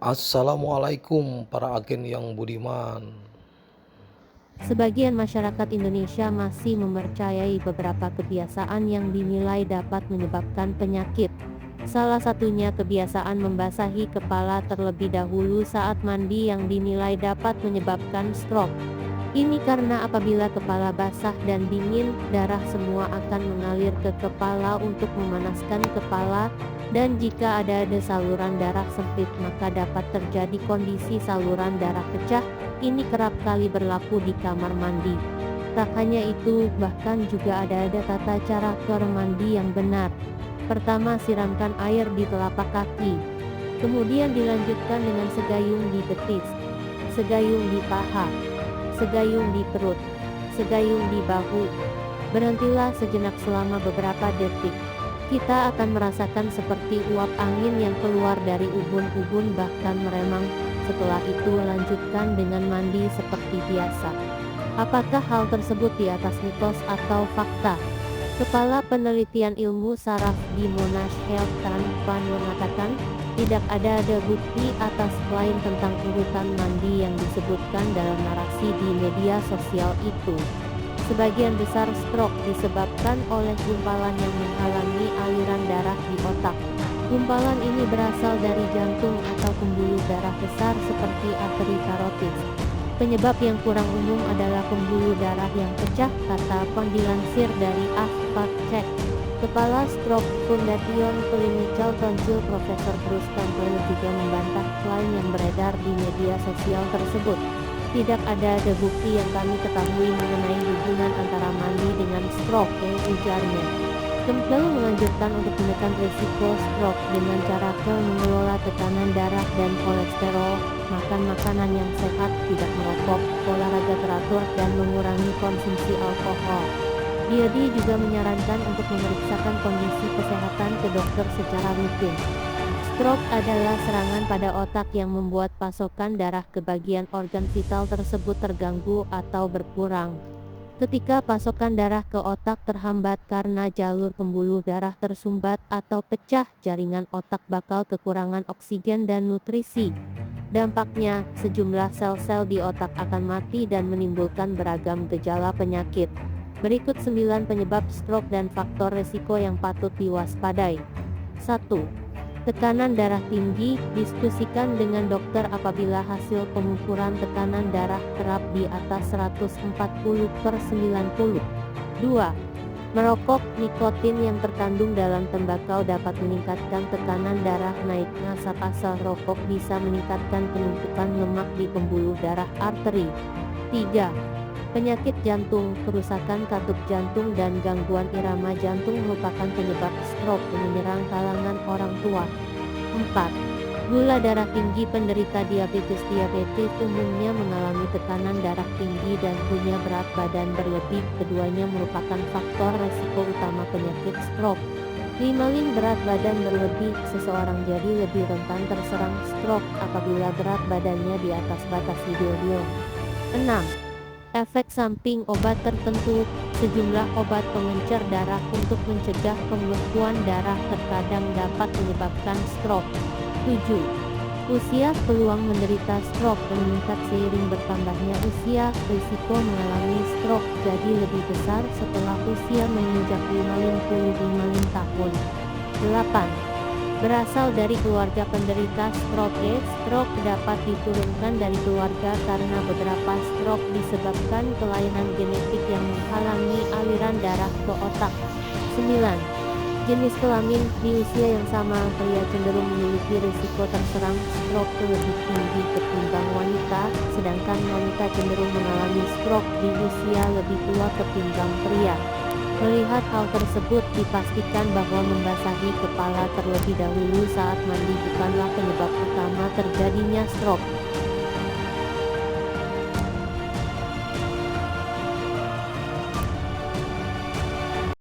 Assalamualaikum para agen yang budiman. Sebagian masyarakat Indonesia masih mempercayai beberapa kebiasaan yang dinilai dapat menyebabkan penyakit. Salah satunya kebiasaan membasahi kepala terlebih dahulu saat mandi yang dinilai dapat menyebabkan stroke. Ini karena apabila kepala basah dan dingin, darah semua akan mengalir ke kepala untuk memanaskan kepala, dan jika ada saluran darah sempit maka dapat terjadi kondisi saluran darah pecah. Ini kerap kali berlaku di kamar mandi. Tak hanya itu, bahkan juga ada tata cara kamar mandi yang benar. Pertama, siramkan air di telapak kaki. Kemudian dilanjutkan dengan segayung di betis, segayung di paha, segayung di perut, segayung di bahu. Berhentilah sejenak selama beberapa detik. Kita akan merasakan seperti uap angin yang keluar dari ubun-ubun bahkan meremang. Setelah itu lanjutkan dengan mandi seperti biasa. Apakah hal tersebut di atas mitos atau fakta? Kepala Penelitian Ilmu Saraf di Monash Health Tanpan mengatakan, tidak ada bukti atas klaim tentang urutan mandi yang disebutkan dalam narasi di media sosial itu. Sebagian besar stroke disebabkan oleh gumpalan yang menghalangi aliran darah di otak. Gumpalan ini berasal dari jantung atau pembuluh darah besar seperti arteri karotis. Penyebab yang kurang umum adalah pembuluh darah yang pecah, kata dilansir dari AFPAC. Kepala Stroke Foundation Clinical Council Profesor Bruce Campbell juga membantah klaim yang beredar di media sosial tersebut. Tidak ada bukti yang kami ketahui mengenai hubungan antara mandi dengan stroke, ujarnya. Campbell menganjurkan untuk menekan risiko stroke dengan cara mengelola tekanan darah dan kolesterol, makan makanan yang sehat, tidak merokok, olahraga teratur, dan mengurangi konsumsi alkohol. Dia juga menyarankan untuk memeriksakan kondisi kesehatan ke dokter secara rutin. Stroke adalah serangan pada otak yang membuat pasokan darah ke bagian organ vital tersebut terganggu atau berkurang. Ketika pasokan darah ke otak terhambat karena jalur pembuluh darah tersumbat atau pecah, jaringan otak bakal kekurangan oksigen dan nutrisi. Dampaknya, sejumlah sel-sel di otak akan mati dan menimbulkan beragam gejala penyakit. Berikut 9 penyebab stroke dan faktor resiko yang patut diwaspadai. 1. Tekanan darah tinggi. Diskusikan dengan dokter apabila hasil pengukuran tekanan darah kerap di atas 140/90. 2. Merokok. Nikotin yang terkandung dalam tembakau dapat meningkatkan tekanan darah. Naiknya asap asal rokok bisa meningkatkan penumpukan lemak di pembuluh darah arteri. 3. Penyakit jantung. Kerusakan katup jantung dan gangguan irama jantung merupakan penyebab stroke yang menyerang kalangan orang tua. 4. Gula darah tinggi. Penderita diabetes umumnya mengalami tekanan darah tinggi dan punya berat badan berlebih. Keduanya merupakan faktor resiko utama penyakit stroke. 5. Berat badan berlebih. Seseorang jadi lebih rentan terserang stroke apabila berat badannya di atas batas ideal. 6. Efek samping obat tertentu. Sejumlah obat pengencer darah untuk mencegah pembekuan darah terkadang dapat menyebabkan stroke. 7. Usia. Peluang menderita stroke meningkat seiring bertambahnya usia. Risiko mengalami stroke jadi lebih besar setelah usia menginjak 55 tahun. 8. Berasal dari keluarga penderita stroke. Stroke dapat diturunkan dari keluarga karena beberapa stroke disebabkan kelainan genetik yang menghalangi aliran darah ke otak. 9. Jenis kelamin. Di usia yang sama, pria cenderung memiliki risiko terserang stroke lebih tinggi ketimbang wanita, sedangkan wanita cenderung mengalami stroke di usia lebih tua ketimbang pria. Melihat hal tersebut, dipastikan bahwa membasahi kepala terlebih dahulu saat mandi bukanlah penyebab utama terjadinya stroke.